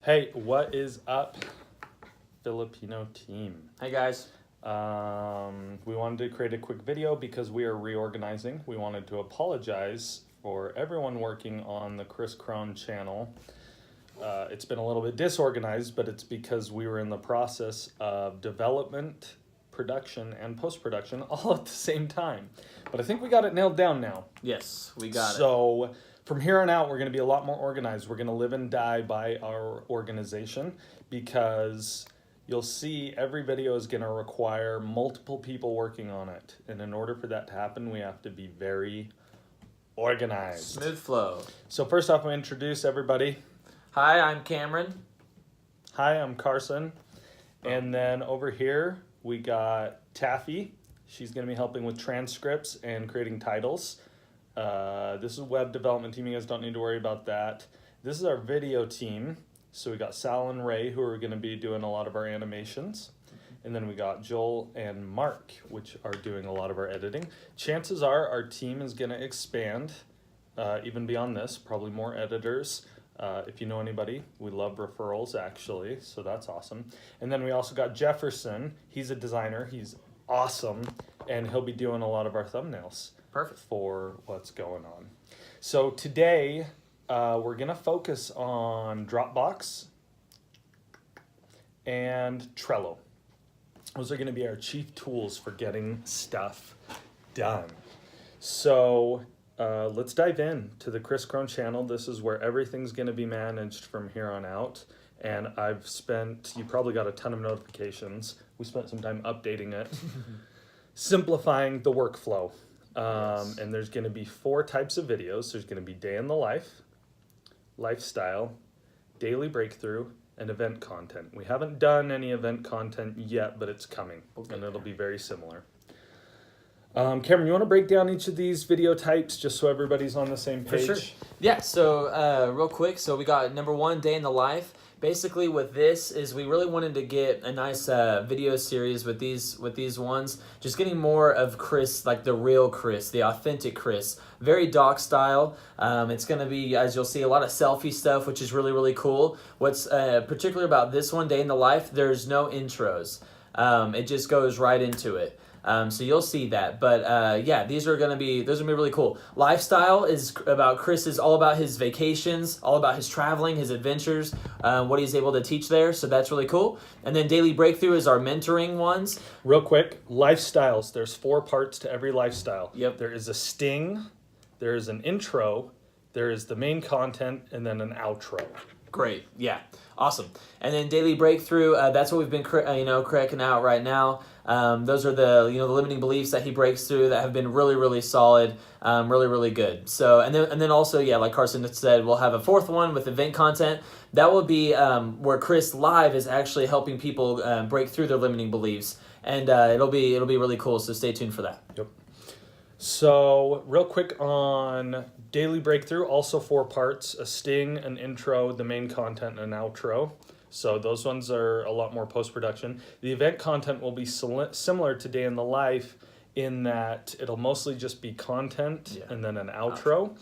Hey, what is up, Filipino team? Hey guys. We wanted to create a quick video because we are reorganizing. We wanted to apologize for everyone working on the Chris Crone channel. It's been a little bit disorganized, but it's because we were in the process of development, production, and post-production all at the same time. But I think we got it nailed down now. Yes, we got it. So from here on out, we're going to be a lot more organized. We're going to live and die by our organization because you'll see every video is going to require multiple people working on it. And in order for that to happen, we have to be very organized. Smooth flow. So first off, I'm going to introduce everybody. Hi, I'm Cameron. Hi, I'm Carson. And then over here, we got Taffy. She's going to be helping with transcripts and creating titles. This is a web development team. You guys don't need to worry about that. This is our video team. So we got Sal and Ray, who are going to be doing a lot of our animations. And then we got Joel and Mark, which are doing a lot of our editing. Chances are our team is going to expand even beyond this, probably more editors. If you know anybody, we love referrals actually, so that's awesome. And then we also got Jefferson. He's a designer. He's awesome, and he'll be doing a lot of our thumbnails. Perfect. For what's going on. So today we're gonna focus on Dropbox and Trello. Those are gonna be our chief tools for getting stuff done. So let's dive in to the Chris Crone channel. This is where everything's gonna be managed from here on out. And you probably got a ton of notifications. We spent some time updating it, simplifying the workflow. Yes. And there's going to be 4 types of videos. There's going to be day in the life, lifestyle, daily breakthrough, and event content. We haven't done any event content yet, but it's coming, and it'll be very similar. Cameron, you want to break down each of these video types just so everybody's on the same page? For sure. Yeah, so real quick, so we got number 1, day in the life. Basically with this is we really wanted to get a nice video series with these ones, just getting more of Chris, like the real Chris, the authentic Chris, very doc style. It's going to be, as you'll see, a lot of selfie stuff, which is really, really cool. What's particular about this one, day in the life, there's no intros. It just goes right into it. So you'll see that, but yeah, those are gonna be really cool. Lifestyle is about all about his vacations, all about his traveling, his adventures, what he's able to teach there. So that's really cool. And then daily breakthrough is our mentoring ones. Real quick, lifestyles. There's 4 parts to every lifestyle. Yep. There is a sting, there is an intro, there is the main content, and then an outro. Great, yeah, awesome. And then daily breakthrough, that's what we've been cracking out right now. Those are the the limiting beliefs that he breaks through that have been really, really solid, really, really good. So and then also, yeah, like Carson said, we'll have a 4th one with event content. That will be where Chris live is actually helping people break through their limiting beliefs, and it'll be really cool. So stay tuned for that. Yep. So real quick on daily breakthrough, also 4 parts: a sting, an intro, the main content, and an outro. So those ones are a lot more post-production. The event content will be similar to Day in the Life in that it'll mostly just be content and then an outro.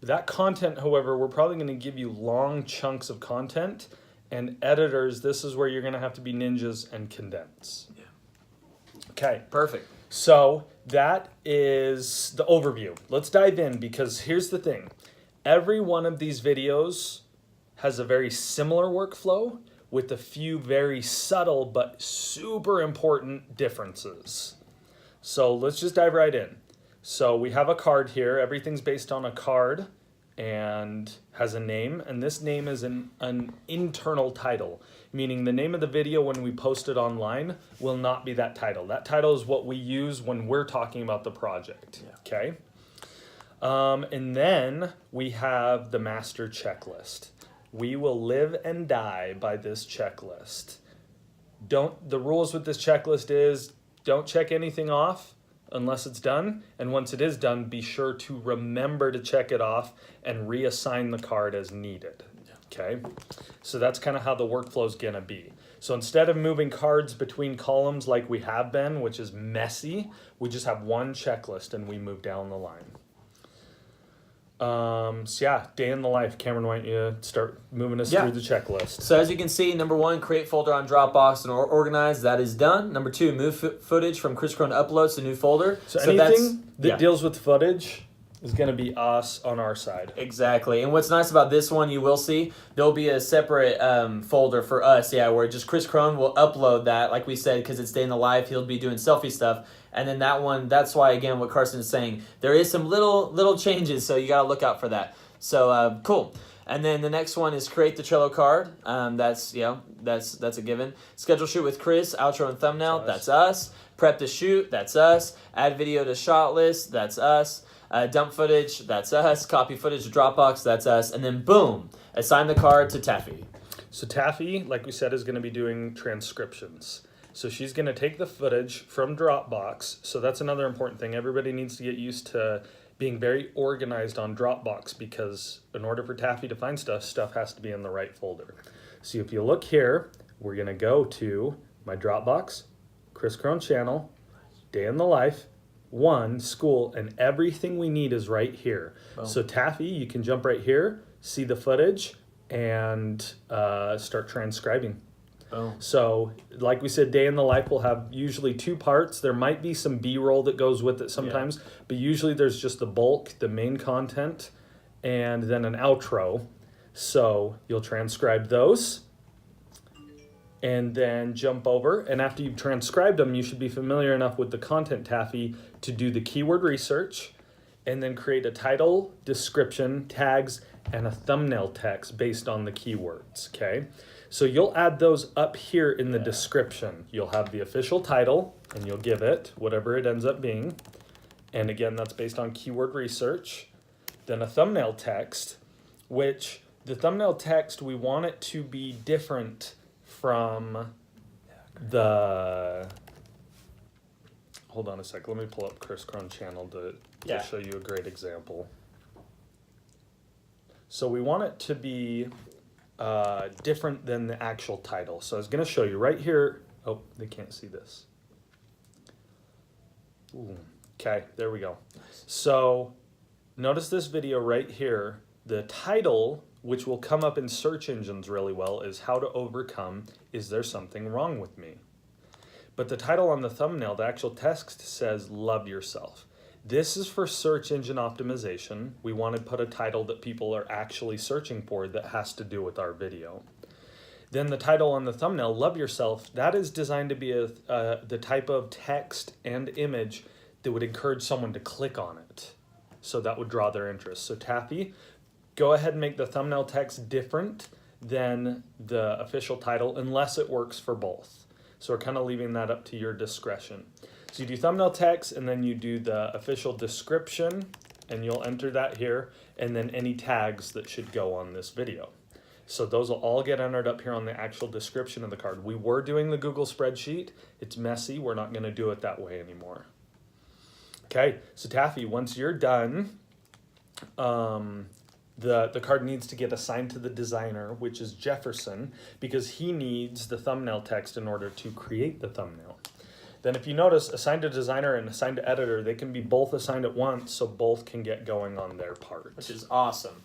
That content, however, we're probably going to give you long chunks of content, and editors, this is where you're going to have to be ninjas and condense. Yeah. Okay. Perfect. So that is the overview. Let's dive in because here's the thing. Every one of these videos has a very similar workflow with a few very subtle but super important differences. So let's just dive right in. So we have a card here. Everything's based on a card and has a name. And this name is an internal title, meaning the name of the video when we post it online will not be that title. That title is what we use when we're talking about the project, okay? And then we have the master checklist. We will live and die by this checklist. The rules with this checklist is don't check anything off unless it's done. And once it is done, be sure to remember to check it off and reassign the card as needed. Okay? So that's kind of how the workflow is going to be. So instead of moving cards between columns like we have been, which is messy, we just have one checklist and we move down the line. So yeah, day in the life. Cameron, why don't you start moving us Yeah. through the checklist? So as you can see, number 1, create folder on Dropbox and organize. That is done. Number 2, move footage from Chris Crone uploads to new folder. So that's- anything that deals with footage is going to be us on our side. Exactly. And what's nice about this one, you will see, there'll be a separate folder for us, where just Chris Crone will upload that, like we said, because it's day in the life, he'll be doing selfie stuff. And then that one, that's why, again, what Carson is saying, there is some little changes, so you got to look out for that. So, cool. And then the next one is create the Trello card. That's a given. Schedule shoot with Chris, outro and thumbnail, that's us. Prep the shoot, that's us. Add video to shot list, that's us. Dump footage, that's us. Copy footage to Dropbox, that's us. And then boom, assign the card to Taffy. So Taffy, like we said, is going to be doing transcriptions. So she's going to take the footage from Dropbox. So that's another important thing. Everybody needs to get used to being very organized on Dropbox, because in order for Taffy to find stuff has to be in the right folder. So if you look here, we're going to go to my Dropbox, Chris Crone channel, day in the life, 1, school, and everything we need is right here. Boom. So Taffy, you can jump right here, see the footage, and start transcribing. Boom. So like we said, day in the life will have usually 2 parts. There might be some B-roll that goes with it sometimes, but usually there's just the bulk, the main content, and then an outro. So you'll transcribe those and then jump over. And after you've transcribed them, you should be familiar enough with the content, Taffy, to do the keyword research and then create a title, description, tags, and a thumbnail text based on the keywords, okay? So you'll add those up here in the description. You'll have the official title, and you'll give it whatever it ends up being. And again, that's based on keyword research. Then a thumbnail text, which the thumbnail text, we want it to be different from the... Hold on a sec. Let me pull up Chris Crone channel to show you a great example. So we want it to be different than the actual title. So I was going to show you right here. Oh, they can't see this. Ooh. Okay, there we go. So notice this video right here. The title, which will come up in search engines really well, is How to Overcome Is There Something Wrong With Me? But the title on the thumbnail, the actual text says Love Yourself. This is for search engine optimization. We want to put a title that people are actually searching for that has to do with our video. Then the title on the thumbnail, Love Yourself, that is designed to be the type of text and image that would encourage someone to click on it. So that would draw their interest. So Taffy, go ahead and make the thumbnail text different than the official title unless it works for both. So we're kind of leaving that up to your discretion. So you do thumbnail text, and then you do the official description, and you'll enter that here, and then any tags that should go on this video. So those will all get entered up here on the actual description of the card. We were doing the Google spreadsheet. It's messy. We're not going to do it that way anymore. Okay, so Taffy, once you're done, the card needs to get assigned to the designer, which is Jefferson, because he needs the thumbnail text in order to create the thumbnail. Then if you notice, assigned to designer and assigned to editor, they can be both assigned at once, so both can get going on their part. Which is awesome.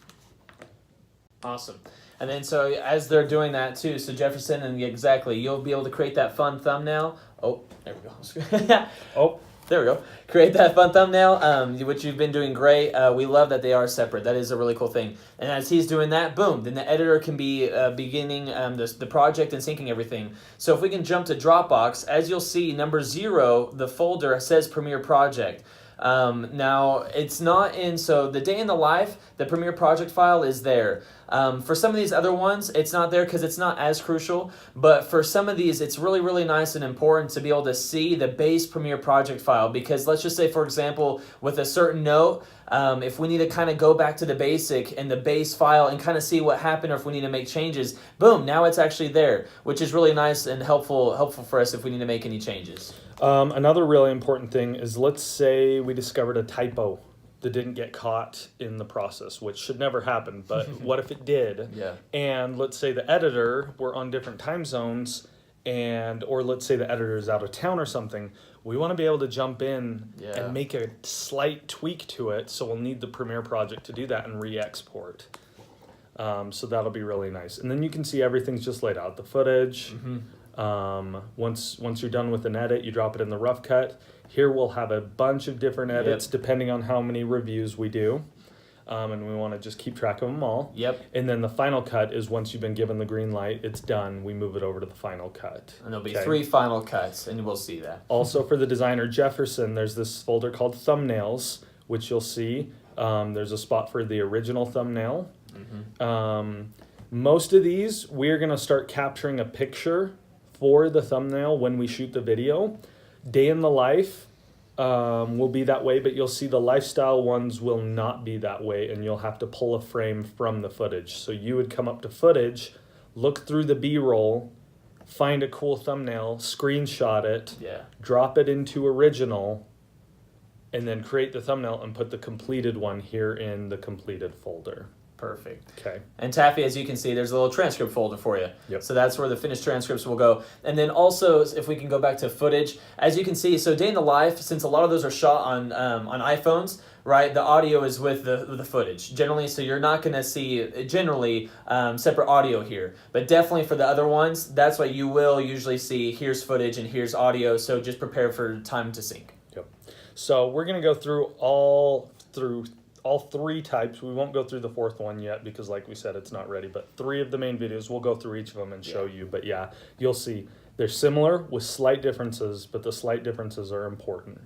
Awesome. And then so as they're doing that too, so Jefferson, and exactly, you'll be able to create that fun thumbnail. Oh, there we go. Oh. There we go. Create that fun thumbnail, which you've been doing great. We love that they are separate. That is a really cool thing. And as he's doing that, boom, then the editor can be beginning the project and syncing everything. So if we can jump to Dropbox, as you'll see, number 0, the folder says Premiere Project. Now, it's not in, so the day in the life, the Premiere Project file is there. For some of these other ones, it's not there because it's not as crucial, but for some of these, it's really, really nice and important to be able to see the base Premiere Project file, because let's just say, for example, with a certain note, if we need to kind of go back to the basic and the base file and kind of see what happened, or if we need to make changes, boom, now it's actually there, which is really nice and helpful for us if we need to make any changes. Another really important thing is, let's say we discovered a typo that didn't get caught in the process, which should never happen, but what if it did? Yeah. And let's say the editor, we're on different time zones, or let's say the editor is out of town or something, we want to be able to jump in and make a slight tweak to it. So we'll need the Premiere project to do that and re-export. So that'll be really nice. And then you can see everything's just laid out. The footage. Once you're done with an edit, you drop it in the rough cut. Here we'll have a bunch of different edits depending on how many reviews we do. And we want to just keep track of them all. And then the final cut is once you've been given the green light, it's done. We move it over to the final cut. And there'll be 3 final cuts, and we'll see that. Also for the designer Jefferson, there's this folder called Thumbnails, which you'll see. There's a spot for the original thumbnail. Most of these, we're going to start capturing a picture for the thumbnail when we shoot the video. Day in the life will be that way, but you'll see the lifestyle ones will not be that way, and you'll have to pull a frame from the footage. So you would come up to footage, look through the B-roll, find a cool thumbnail, screenshot it, drop it into original, and then create the thumbnail and put the completed one here in the completed folder. Perfect. Okay. And Taffy, as you can see, there's a little transcript folder for you. So that's where the finished transcripts will go. And then also, if we can go back to footage, as you can see, so day in the life, since a lot of those are shot on iPhones, right, the audio is with the footage generally, so you're not going to see generally separate audio here. But definitely for the other ones, that's what you will usually see. Here's footage and here's audio, so just prepare for time to sync. So we're going to go through all 3 types. We won't go through the 4th one yet because, like we said, it's not ready. But 3 of the main videos, we'll go through each of them and show you. But yeah, you'll see they're similar with slight differences, but the slight differences are important.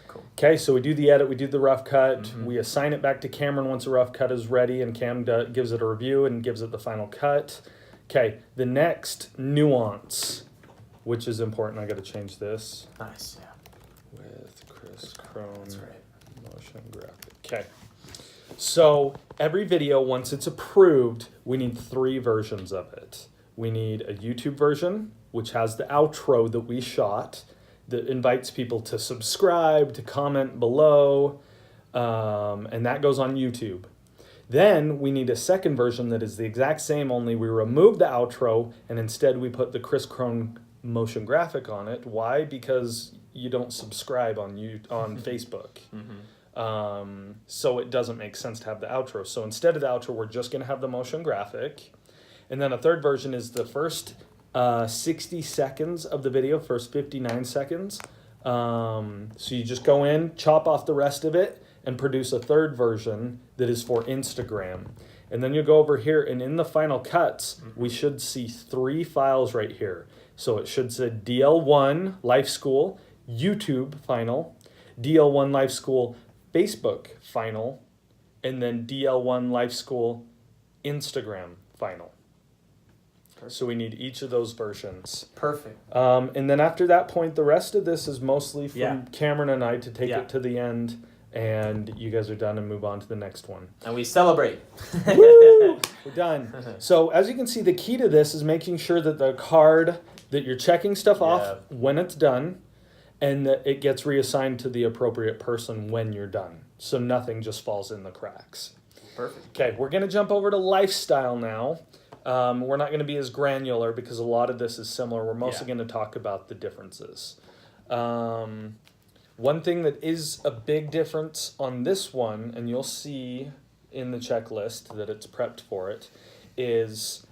Cool. Okay, so we do the edit, we do the rough cut, we assign it back to Cameron once the rough cut is ready, and Cam gives it a review and gives it the final cut. Okay, the next nuance, which is important. I got to change this. Nice. With Chris Crone. That's right. Motion graphic. Okay. So every video, once it's approved, we need 3 versions of it. We need a YouTube version, which has the outro that we shot, that invites people to subscribe, to comment below, and that goes on YouTube. Then we need a second version that is the exact same, only we remove the outro, and instead we put the Chris Crone motion graphic on it. Why? Because you don't subscribe on Facebook. So it doesn't make sense to have the outro. So instead of the outro, we're just going to have the motion graphic. And then a third version is the first 60 seconds of the video, first 59 seconds. So you just go in, chop off the rest of it, and produce a third version that is for Instagram. And then you go over here, and in the final cuts, we should see 3 files right here. So it should say DL1 Life School, YouTube final, DL1 Life School, Facebook final, and then DL1 Life School Instagram final. Perfect. So we need each of those versions. Perfect. And then after that point, the rest of this is mostly from Cameron and I to take it to the end, and you guys are done and move on to the next one. And we celebrate. Woo! We're done. So as you can see, the key to this is making sure that the card, that you're checking stuff off when it's done, and that it gets reassigned to the appropriate person when you're done. So nothing just falls in the cracks. Perfect. Okay, we're going to jump over to lifestyle now. We're not going to be as granular because a lot of this is similar. We're mostly going to talk about the differences. One thing that is a big difference on this one, and you'll see in the checklist that it's prepped for it, is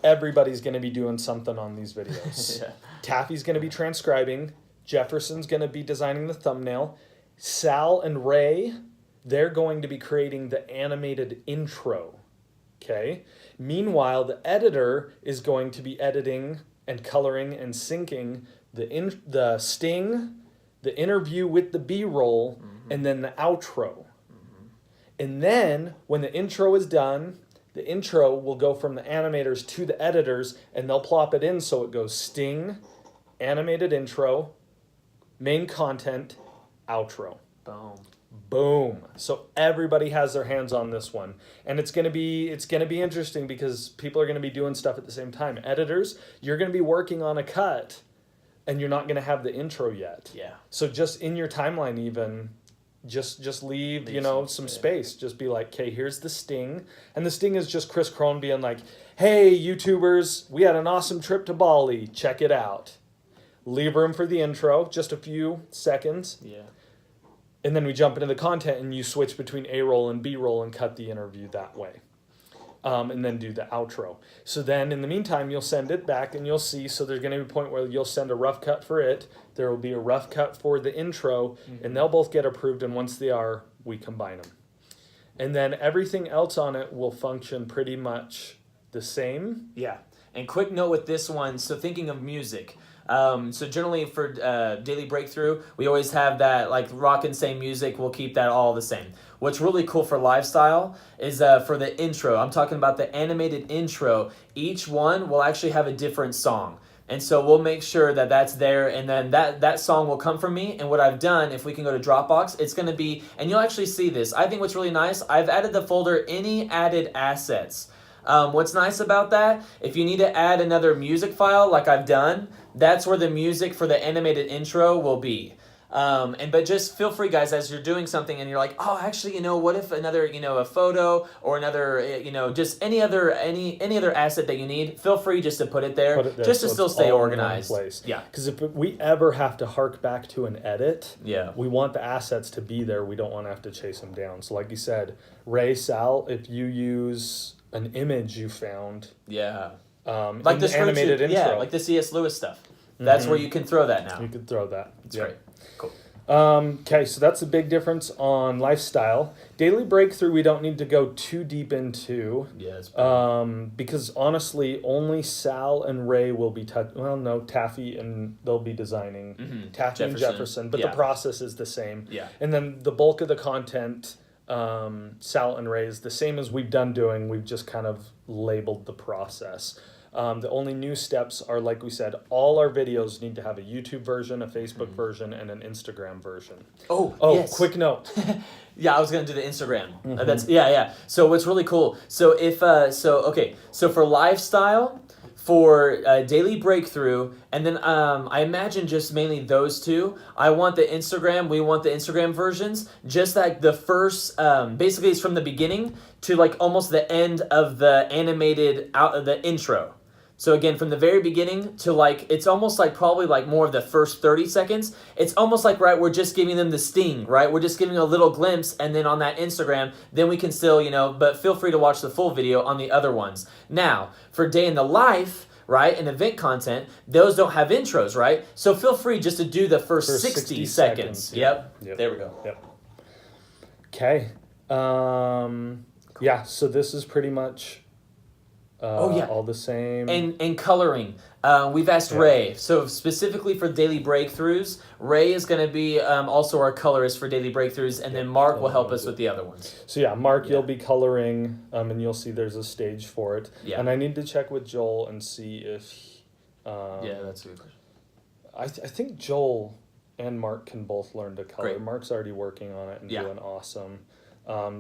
everybody's going to be doing something on these videos. Taffy's going to be transcribing. Jefferson's going to be designing the thumbnail. Sal and Ray, they're going to be creating the animated intro. Okay. Meanwhile, the editor is going to be editing and coloring and syncing the sting, the interview with the B-roll, and then the outro. And then when the intro is done, the intro will go from the animators to the editors, and they'll plop it in so it goes sting, animated intro, main content, outro. Boom. Boom. So everybody has their hands on this one. And it's gonna be interesting because people are gonna be doing stuff at the same time. Editors, you're gonna be working on a cut and you're not gonna have the intro yet. Yeah. So just in your timeline even, just leave, Leave you know, some some space. Just be like, okay, here's the sting. And the sting is just Chris Crone being like, hey, YouTubers, we had an awesome trip to Bali. Check it out. Leave room for the intro, just a few seconds. Yeah. And then we jump into the content and you switch between A-roll and B-roll and cut the interview that way. And then do the outro. So then in the meantime, you'll send it back and you'll see. So there's going to be a point where you'll send a rough cut for it. There will be a rough cut for the intro, and they'll both get approved. And once they are, we combine them. And then everything else on it will function pretty much the same. Yeah. And quick note with this one. So thinking of music. So generally for Daily Breakthrough, we always have that like rock and say music. We'll keep that all the same. What's really cool for Lifestyle is for the intro. I'm talking about the animated intro. Each one will actually have a different song. And so we'll make sure that that's there, and then that song will come from me. And what I've done, if we can go to Dropbox, it's going to be, and you'll actually see this. I think what's really nice, I've added the folder, any added assets. What's nice about that, if you need to add another music file like I've done, that's where the music for the animated intro will be. But just feel free, guys, as you're doing something and you're like, oh, actually, you know, what if another, you know, a photo or another, you know, just any other asset that you need, feel free just to put it there, just to still stay organized. Yeah. Because if we ever have to hark back to an edit, yeah, we want the assets to be there. We don't want to have to chase them down. So like you said, Ray, Sal, if you use an image you found, yeah, like the animated intro, yeah, like the C.S. Lewis stuff. That's where you can throw that now. You can throw that. That's great. Cool. Okay, so that's a big difference on Lifestyle. Daily Breakthrough, we don't need to go too deep into. Yes. Because honestly, only Sal and Ray will be Taffy and they'll be designing. Mm-hmm. Taffy and Jefferson, but the process is the same. Yeah. And then the bulk of the content, Sal and Ray is the same as we've done doing. We've just kind of labeled the process. The only new steps are, like we said, all our videos need to have a YouTube version, a Facebook version, and an Instagram version. Oh, yes. Quick note. Yeah, I was gonna do the Instagram. Yeah. So what's really cool? So if so for Lifestyle, for Daily Breakthrough, and then I imagine just mainly those two. I want the Instagram. We want the Instagram versions. Just like the first, basically, it's from the beginning to like almost the end of the animated the intro. So again, from the very beginning to like, it's almost like probably like more of the first 30 seconds. It's almost like, right, we're just giving them the sting, right? We're just giving a little glimpse, and then on that Instagram, then we can still, you know, but feel free to watch the full video on the other ones. Now, for Day in the Life, right, and event content, those don't have intros, right? So feel free just to do the first 60 seconds. Yep. There we go. Yep. Okay. Yeah, so this is pretty much all the same. And coloring. We've asked Ray. So specifically for Daily Breakthroughs, Ray is going to be also our colorist for Daily Breakthroughs, and then Mark will help us with the other ones. So yeah, Mark, you'll be coloring, and you'll see there's a stage for it. Yeah. And I need to check with Joel and see if... yeah, that's a good question. I think Joel and Mark can both learn to color. Great. Mark's already working on it and doing awesome.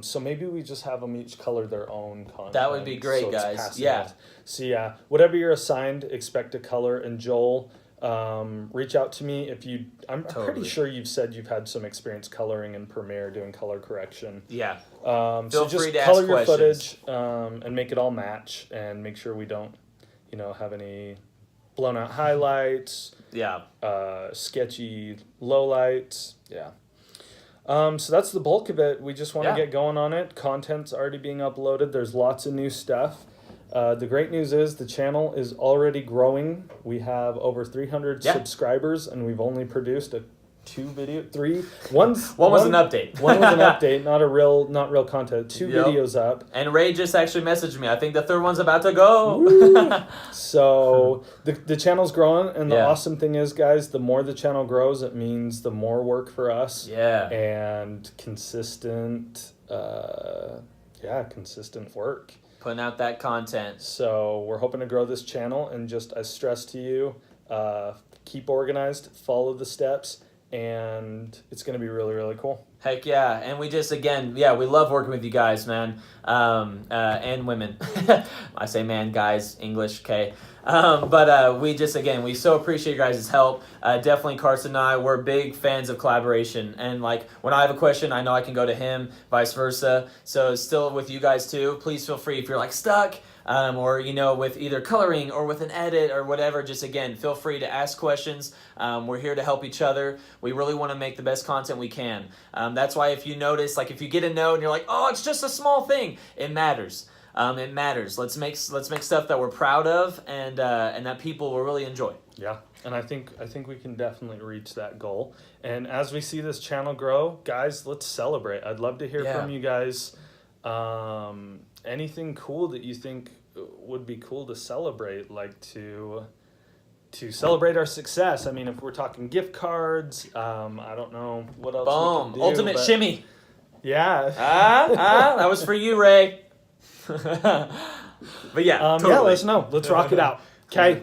So maybe we just have them each color their own content. That would be great, guys. Yeah. So yeah, whatever you're assigned, expect to color. And Joel, reach out to me if you. I'm pretty sure you've said you've had some experience coloring in Premiere, doing color correction. Yeah. So just color your footage and make it all match, and make sure we don't, have any blown out highlights. Yeah. Sketchy lowlights. Yeah. So that's the bulk of it. We just want to get going on it. Content's already being uploaded. There's lots of new stuff. The great news is the channel is already growing. We have over 300 subscribers, and we've only produced one was an update. One was an update, not real content. Two videos up. And Ray just actually messaged me. I think the third one's about to go. So the channel's growing, and the awesome thing is, guys, the more the channel grows, it means the more work for us. Yeah. And consistent work. Putting out that content. So we're hoping to grow this channel, and just I stress to you, keep organized, follow the steps, and it's going to be really, really cool. Heck yeah. And we just, again, yeah, we love working with you guys, man. And women. I say man, guys, English, okay. But we just, again, we so appreciate your guys' help. Definitely Carson and I, we're big fans of collaboration. And like when I have a question, I know I can go to him, vice versa. So still with you guys too, please feel free if you're like stuck, or, you know, with either coloring or with an edit or whatever, just again, feel free to ask questions. We're here to help each other. We really want to make the best content we can. That's why if you notice, like if you get a note and you're like, oh, it's just a small thing, it matters. It matters. Let's make stuff that we're proud of and that people will really enjoy. Yeah, and I think we can definitely reach that goal. And as we see this channel grow, guys, let's celebrate. I'd love to hear from you guys. Anything cool that you think would be cool to celebrate, like to celebrate our success. I mean, if we're talking gift cards, I don't know what else. Boom! We can do, Ultimate shimmy. Yeah. That was for you, Ray. But yeah, yeah. totally. Let us know. Let's rock it out. Okay.